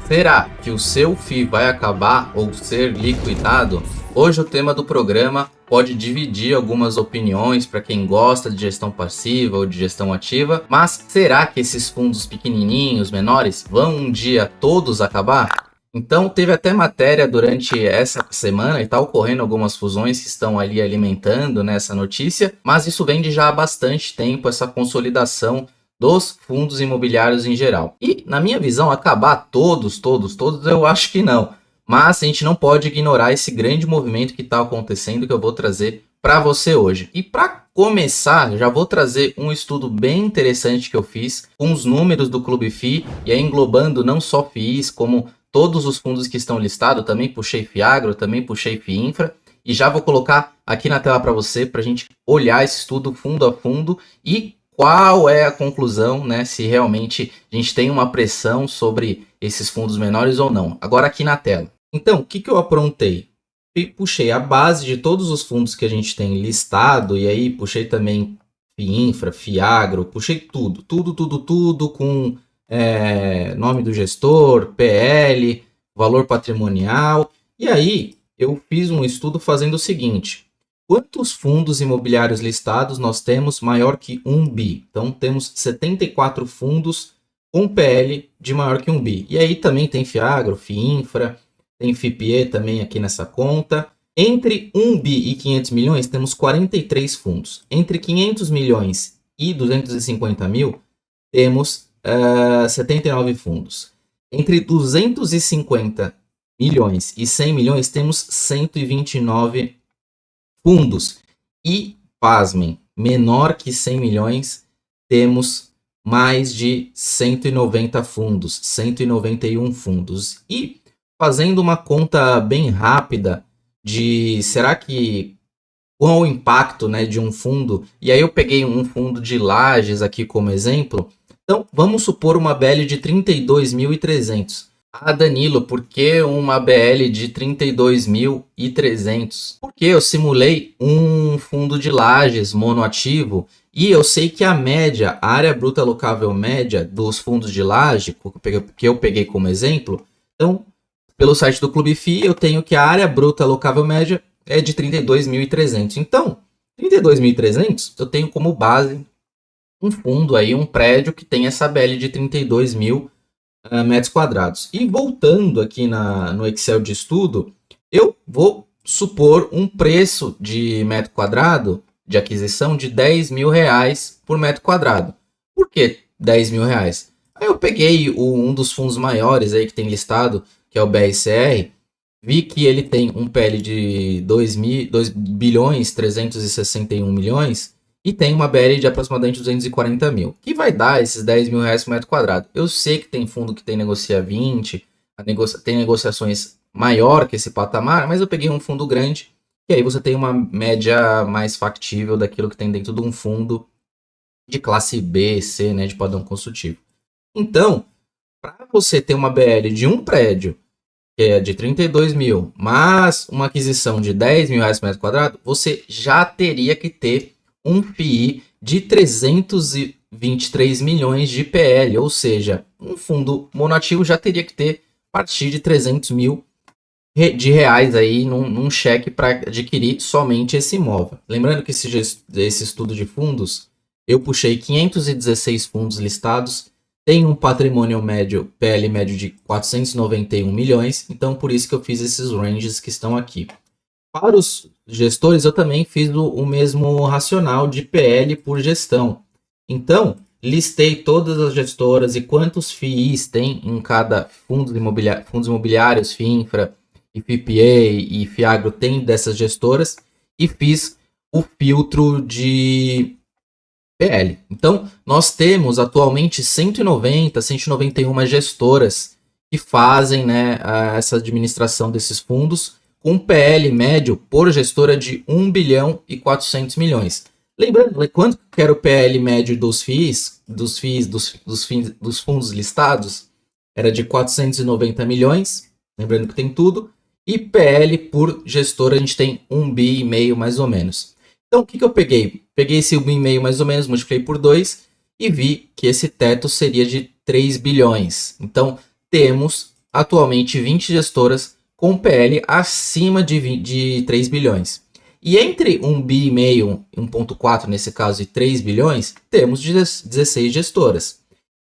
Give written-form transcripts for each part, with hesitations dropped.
Será que o seu FII vai acabar ou ser liquidado? Hoje o tema do programa pode dividir algumas opiniões para quem gosta de gestão passiva ou de gestão ativa, mas será que esses fundos pequenininhos, menores, vão um dia todos acabar? Então teve até matéria durante essa semana e está ocorrendo algumas fusões que estão ali alimentando nessa notícia, mas isso vem de já há bastante tempo, essa consolidação dos fundos imobiliários em geral. E, na minha visão, acabar todos, eu acho que não. Mas a gente não pode ignorar esse grande movimento que está acontecendo que eu vou trazer para você hoje. E para começar, já vou trazer um estudo bem interessante que eu fiz com os números do Clube FI e aí englobando não só FIIs, como todos os fundos que estão listados. Também puxei FIAGRO, também puxei FIINFRA. E já vou colocar aqui na tela para você, para a gente olhar esse estudo fundo a fundo e qual é a conclusão, né? Se realmente a gente tem uma pressão sobre esses fundos menores ou não. Agora aqui na tela. Então, o que eu aprontei? Puxei a base de todos os fundos que a gente tem listado, e aí puxei também FIINFRA, FIAGRO, puxei tudo com nome do gestor, PL, valor patrimonial. E aí eu fiz um estudo fazendo o seguinte: quantos fundos imobiliários listados nós temos maior que 1 bi? Então, temos 74 fundos com PL de maior que 1 bi. E aí também tem FIAGRO, FIINFRA, tem FIPE também aqui nessa conta. Entre 1 bi e 500 milhões, temos 43 fundos. Entre 500 milhões e 250 mil, temos 79 fundos. Entre 250 milhões e 100 milhões, temos 129 fundos. E, pasmem, menor que 100 milhões, temos mais de 190 fundos, 191 fundos. E, fazendo uma conta bem rápida de será que qual o impacto, né, de um fundo, e aí eu peguei um fundo de Lajes aqui como exemplo. Então, vamos supor uma BL de 32.300. Ah, Danilo, por que uma BL de 32.300? Porque eu simulei um fundo de Lajes monoativo e eu sei que a média, a área bruta alocável média dos fundos de laje, que eu peguei como exemplo, então, pelo site do Clube FI, eu tenho que a área bruta alocável média é de 32.300. Então, 32.300 eu tenho como base um fundo aí, um prédio que tem essa BL de 32 mil metros quadrados. E voltando aqui no Excel de estudo, eu vou supor um preço de metro quadrado de aquisição de 10 mil reais por metro quadrado. Por que 10 mil reais? Aí eu peguei um dos fundos maiores aí que tem listado, que é o BRCR, vi que ele tem um PL de 2 bilhões 361 milhões e tem uma BL de aproximadamente 240 mil, que vai dar esses 10 mil reais por metro quadrado. Eu sei que tem fundo que tem negocia 20, tem negociações maior que esse patamar, mas eu peguei um fundo grande, e aí você tem uma média mais factível daquilo que tem dentro de um fundo de classe B, C, né, de padrão consultivo. Então, para você ter uma BL de um prédio, que é de 32 mil, mas uma aquisição de 10 mil reais por metro quadrado, você já teria que ter um FII de 323 milhões de PL, ou seja, um fundo monoativo já teria que ter a partir de 300 mil de reais aí num cheque para adquirir somente esse imóvel. Lembrando que esse estudo de fundos, eu puxei 516 fundos listados, tem um patrimônio médio, PL médio de 491 milhões, então por isso que eu fiz esses ranges que estão aqui. Para os gestores, eu também fiz o mesmo racional de PL por gestão. Então, listei todas as gestoras e quantos FIIs tem em cada fundos imobiliários, FIINFRA, e FIPE e FIAGRO tem dessas gestoras e fiz o filtro de PL. Então, nós temos atualmente 190, 191 gestoras que fazem, né, essa administração desses fundos com PL médio por gestora de 1 bilhão e 400 milhões. Lembrando, quanto que era o PL médio dos FIIs, dos fundos listados? Era de 490 milhões, lembrando que tem tudo, e PL por gestora a gente tem 1,5 bi mais ou menos. Então, o que eu peguei? Peguei esse 1,5 bi mais ou menos, multipliquei por 2 e vi que esse teto seria de 3 bilhões. Então, temos atualmente 20 gestoras com PL acima de 3 bilhões. E entre 1,5 bi, 1,4 nesse caso, e 3 bilhões, temos 16 gestoras.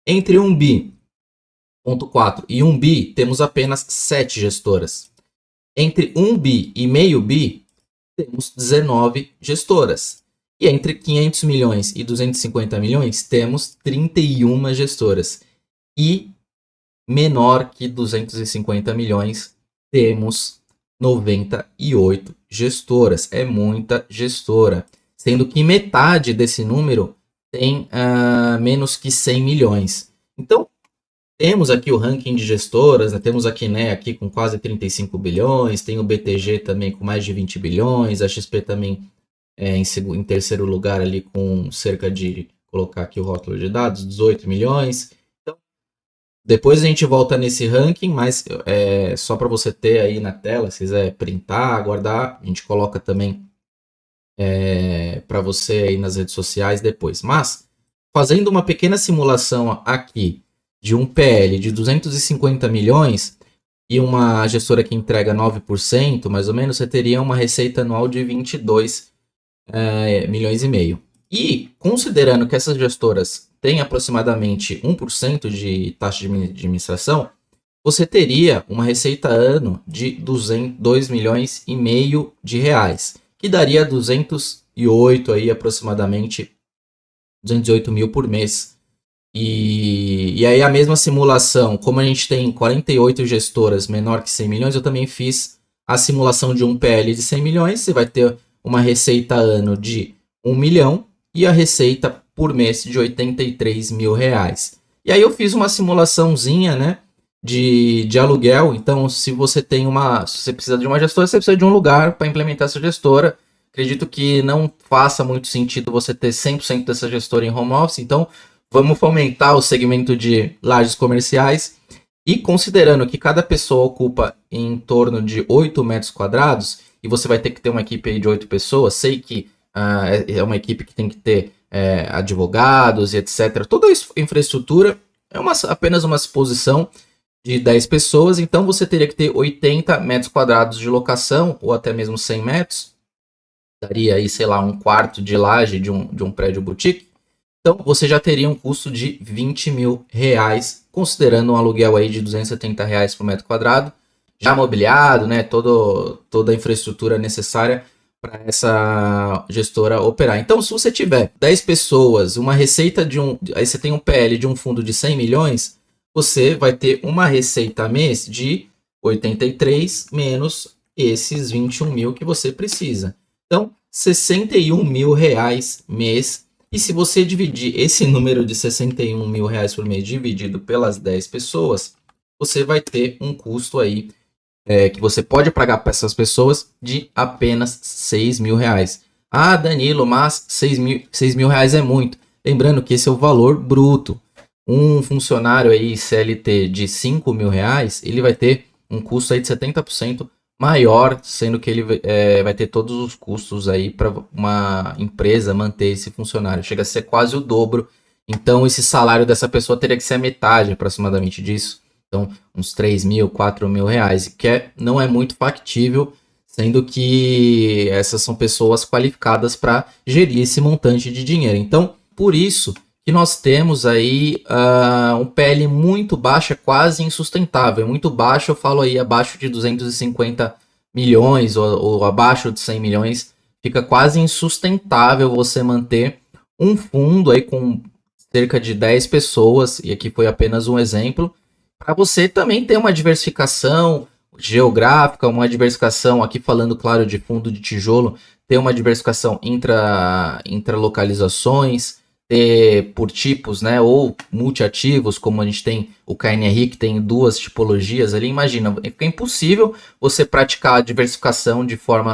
Entre 1 bi, 1,4 e 1 bi, temos apenas 7 gestoras. Entre 1 bi e meio bi, temos 19 gestoras. E entre 500 milhões e 250 milhões, temos 31 gestoras. E menor que 250 milhões, temos 98 gestoras. É muita gestora. Sendo que metade desse número tem menos que 100 milhões. Então, temos aqui o ranking de gestoras, né? Temos a Quiné aqui com quase 35 bilhões, tem o BTG também com mais de 20 bilhões, a XP também em terceiro lugar ali com cerca de, colocar aqui o rótulo de dados, 18 milhões. Então, depois a gente volta nesse ranking, mas só para você ter aí na tela, se quiser printar, guardar, a gente coloca também para você aí nas redes sociais depois. Mas, fazendo uma pequena simulação aqui, de um PL de 250 milhões e uma gestora que entrega 9%, mais ou menos, você teria uma receita anual de 22 milhões e meio. E, considerando que essas gestoras têm aproximadamente 1% de taxa de administração, você teria uma receita ano de 2 milhões e meio de reais, que daria 208 aí, aproximadamente 208 mil por mês. E aí a mesma simulação, como a gente tem 48 gestoras menor que 100 milhões, eu também fiz a simulação de um PL de 100 milhões, você vai ter uma receita ano de 1 milhão e a receita por mês de 83 mil reais. E aí eu fiz uma simulaçãozinha, né, de aluguel. Então, se você precisa de uma gestora, você precisa de um lugar para implementar essa gestora. Acredito que não faça muito sentido você ter 100% dessa gestora em home office, então vamos fomentar o segmento de lajes comerciais e considerando que cada pessoa ocupa em torno de 8 metros quadrados e você vai ter que ter uma equipe aí de 8 pessoas, sei que é uma equipe que tem que ter advogados e etc. Toda a infraestrutura é apenas uma suposição de 10 pessoas, então você teria que ter 80 metros quadrados de locação ou até mesmo 100 metros, daria aí, sei lá, um quarto de laje de um prédio boutique. Então, você já teria um custo de 20 mil reais, considerando um aluguel aí de 270 reais por metro quadrado, já mobiliado, né, toda a infraestrutura necessária para essa gestora operar. Então, se você tiver 10 pessoas, uma receita aí você tem um PL de um fundo de 100 milhões, você vai ter uma receita mês de 83 menos esses 21 mil que você precisa. Então, 61 mil reais mês. E se você dividir esse número de 61 mil reais por mês dividido pelas 10 pessoas, você vai ter um custo aí que você pode pagar para essas pessoas de apenas 6 mil reais. Ah, Danilo, mas 6 mil reais é muito. Lembrando que esse é o valor bruto. Um funcionário aí CLT de 5 mil reais, ele vai ter um custo aí de 70% maior, sendo que ele vai ter todos os custos aí para uma empresa manter esse funcionário. Chega a ser quase o dobro. Então, esse salário dessa pessoa teria que ser a metade aproximadamente disso. Então, uns 3 mil, 4 mil reais, que não é muito factível, sendo que essas são pessoas qualificadas para gerir esse montante de dinheiro. Então, por isso que nós temos aí um PL muito baixo, quase insustentável. Muito baixo, eu falo aí abaixo de 250 milhões ou abaixo de 100 milhões. Fica quase insustentável você manter um fundo aí com cerca de 10 pessoas, e aqui foi apenas um exemplo, para você também ter uma diversificação geográfica, uma diversificação, aqui falando, claro, de fundo de tijolo, ter uma diversificação intralocalizações, por tipos, né, ou multiativos, como a gente tem o KNRI, que tem duas tipologias ali. Imagina, é impossível você praticar a diversificação de forma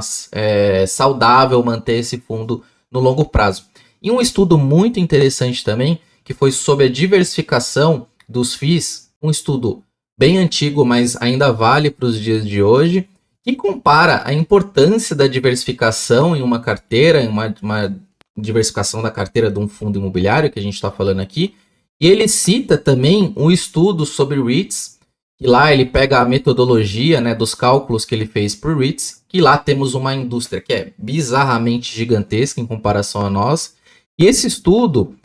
saudável, manter esse fundo no longo prazo. E um estudo muito interessante também, que foi sobre a diversificação dos FIIs, um estudo bem antigo, mas ainda vale para os dias de hoje, que compara a importância da diversificação em uma carteira, em uma diversificação da carteira de um fundo imobiliário, que a gente está falando aqui, e ele cita também um estudo sobre REITs, que lá ele pega a metodologia, né, dos cálculos que ele fez por REITs, que lá temos uma indústria que é bizarramente gigantesca em comparação a nós. E esse estudo,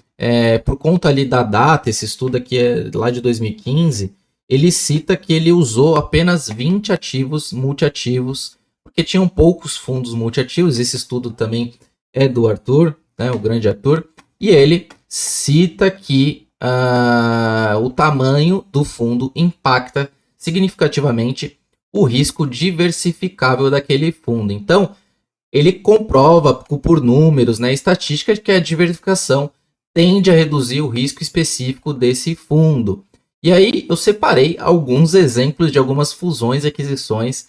por conta ali da data, esse estudo aqui é lá de 2015, ele cita que ele usou apenas 20 ativos multiativos, porque tinham poucos fundos multiativos. Esse estudo também é do Arthur, né, o grande Arthur, e ele cita que o tamanho do fundo impacta significativamente o risco diversificável daquele fundo. Então, ele comprova por números, né, estatísticas, que a diversificação tende a reduzir o risco específico desse fundo. E aí eu separei alguns exemplos de algumas fusões e aquisições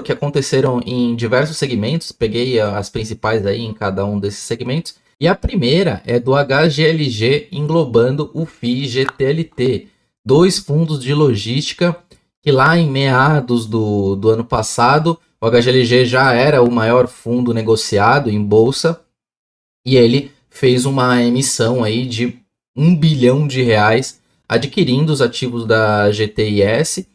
que aconteceram em diversos segmentos. Peguei as principais aí em cada um desses segmentos. E a primeira é do HGLG englobando o FII GTLT, dois fundos de logística que lá em meados do ano passado, o HGLG já era o maior fundo negociado em bolsa e ele fez uma emissão aí de R$ 1 bilhão adquirindo os ativos da GTIS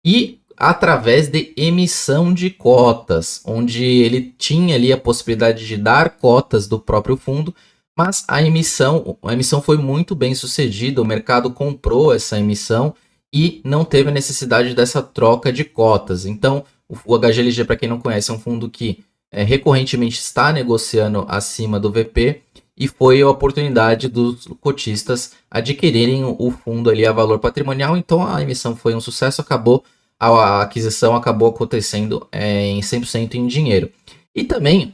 e através de emissão de cotas, onde ele tinha ali a possibilidade de dar cotas do próprio fundo, mas a emissão foi muito bem sucedida, o mercado comprou essa emissão e não teve a necessidade dessa troca de cotas. Então, o HGLG, para quem não conhece, é um fundo que recorrentemente está negociando acima do VP e foi a oportunidade dos cotistas adquirirem o fundo ali a valor patrimonial. Então, a emissão foi um sucesso, a aquisição acabou acontecendo em 100% em dinheiro. E também,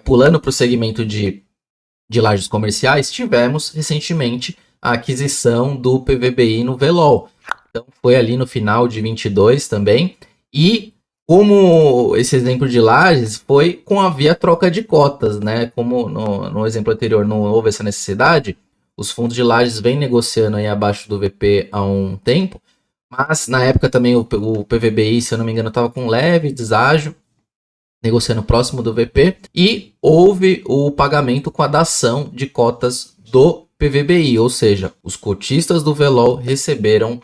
pulando para o segmento de lajes comerciais, tivemos recentemente a aquisição do PVBI no VLOL. Então foi ali no final de 22 também. E como esse exemplo de lajes foi com a via troca de cotas, né? Como no exemplo anterior não houve essa necessidade, os fundos de lajes vêm negociando aí abaixo do VP há um tempo. Mas na época também o PVBI, se eu não me engano, estava com leve deságio, negociando próximo do VP, e houve o pagamento com a dação de cotas do PVBI, ou seja, os cotistas do VLOL receberam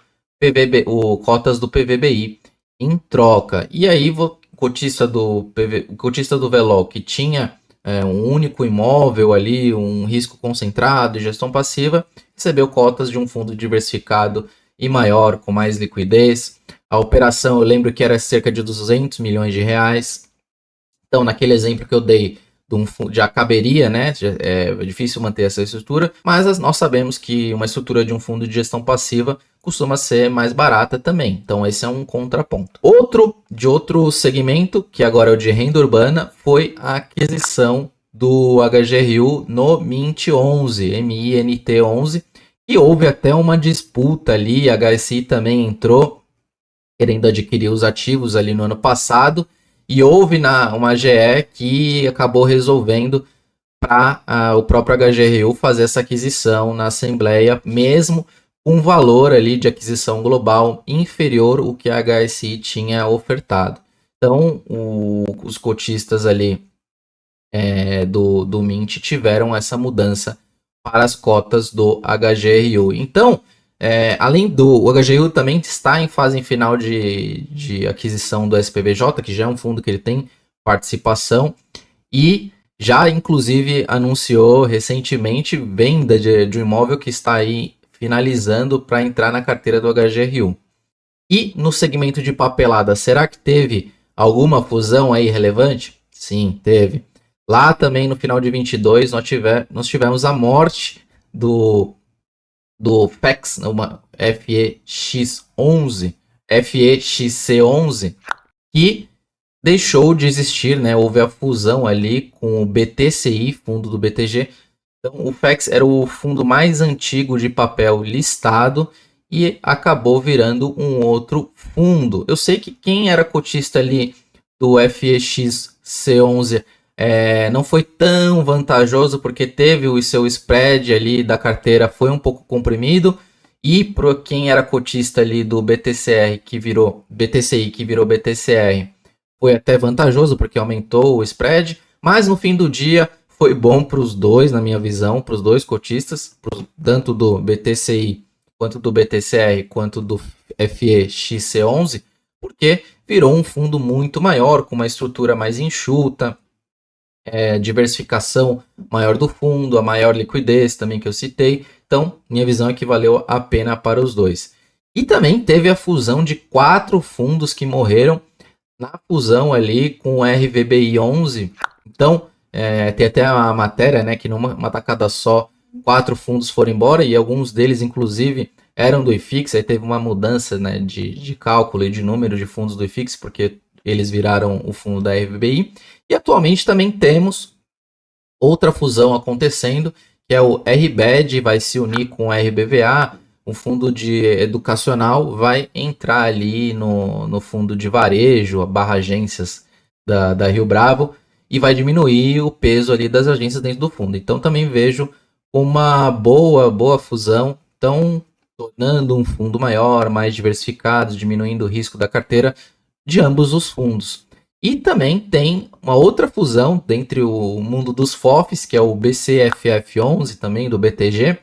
cotas do PVBI em troca. E aí o cotista do VLOL, que tinha um único imóvel ali, um risco concentrado e gestão passiva, recebeu cotas de um fundo diversificado e maior, com mais liquidez. A operação, eu lembro que era cerca de 200 milhões de reais. Então, naquele exemplo que eu dei, já caberia, né? É difícil manter essa estrutura, mas nós sabemos que uma estrutura de um fundo de gestão passiva costuma ser mais barata também. Então, esse é um contraponto. Outro segmento, que agora é o de renda urbana, foi a aquisição do HGRU no MINT11, MINT11, e houve até uma disputa ali, a HSI também entrou querendo adquirir os ativos ali no ano passado, e houve uma GE que acabou resolvendo para o próprio HGRU fazer essa aquisição na Assembleia, mesmo com um valor ali de aquisição global inferior ao que a HSI tinha ofertado. Então, os cotistas ali do Mint tiveram essa mudança para as cotas do HGRU. Então, além o HGRU também está em fase final de aquisição do SPVJ, que já é um fundo que ele tem participação, e já inclusive anunciou recentemente venda de um imóvel que está aí finalizando para entrar na carteira do HGRU. E no segmento de papelada, será que teve alguma fusão aí relevante? Sim, teve. Lá também no final de 22 nós tivemos a morte do FEX, uma FEX11, FEXC11, que deixou de existir, né? Houve a fusão ali com o BTCI, fundo do BTG. Então o FEX era o fundo mais antigo de papel listado e acabou virando um outro fundo. Eu sei que quem era cotista ali do FEXC11 não foi tão vantajoso, porque teve o seu spread ali da carteira foi um pouco comprimido, e para quem era cotista ali do BTCR que virou BTCI, que virou BTCR, foi até vantajoso porque aumentou o spread, mas no fim do dia foi bom para os dois, na minha visão, para os dois cotistas, tanto do BTCI quanto do BTCR, quanto do FEXC11, porque virou um fundo muito maior, com uma estrutura mais enxuta, diversificação maior do fundo, a maior liquidez também que eu citei. Então, minha visão é que valeu a pena para os dois. E também teve a fusão de 4 fundos que morreram na fusão ali com o RVBI 11. Então, tem até a matéria, né, que numa tacada só 4 fundos foram embora, e alguns deles, inclusive, eram do IFIX. Aí teve uma mudança, né, de cálculo e de número de fundos do IFIX, porque eles viraram o fundo da RVBI. E atualmente também temos outra fusão acontecendo, que é o RBED, vai se unir com o RBVA, um fundo de educacional vai entrar ali no fundo de varejo, barra agências da Rio Bravo, e vai diminuir o peso ali das agências dentro do fundo. Então também vejo uma boa fusão, então tornando um fundo maior, mais diversificado, diminuindo o risco da carteira de ambos os fundos. E também tem uma outra fusão dentre o mundo dos FOFs, que é o BCFF11, também do BTG,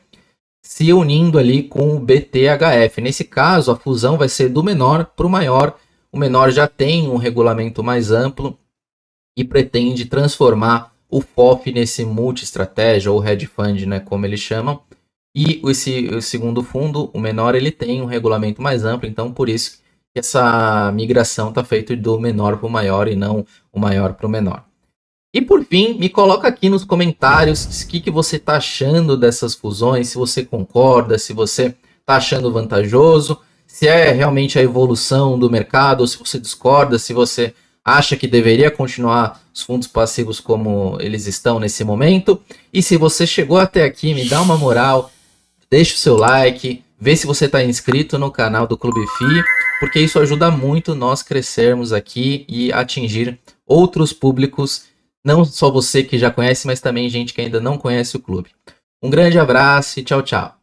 se unindo ali com o BTHF. Nesse caso, a fusão vai ser do menor para o maior. O menor já tem um regulamento mais amplo e pretende transformar o FOF nesse multi-estratégia, ou hedge fund, né, como eles chamam. E o segundo fundo, o menor, ele tem um regulamento mais amplo, então por isso que essa migração está feita do menor para o maior e não o maior para o menor. E por fim, me coloca aqui nos comentários o que você está achando dessas fusões, se você concorda, se você está achando vantajoso, se é realmente a evolução do mercado, ou se você discorda, se você acha que deveria continuar os fundos passivos como eles estão nesse momento. E se você chegou até aqui, me dá uma moral, deixa o seu like, vê se você está inscrito no canal do Clube FI, porque isso ajuda muito nós crescermos aqui e atingir outros públicos, não só você que já conhece, mas também gente que ainda não conhece o clube. Um grande abraço e tchau, tchau.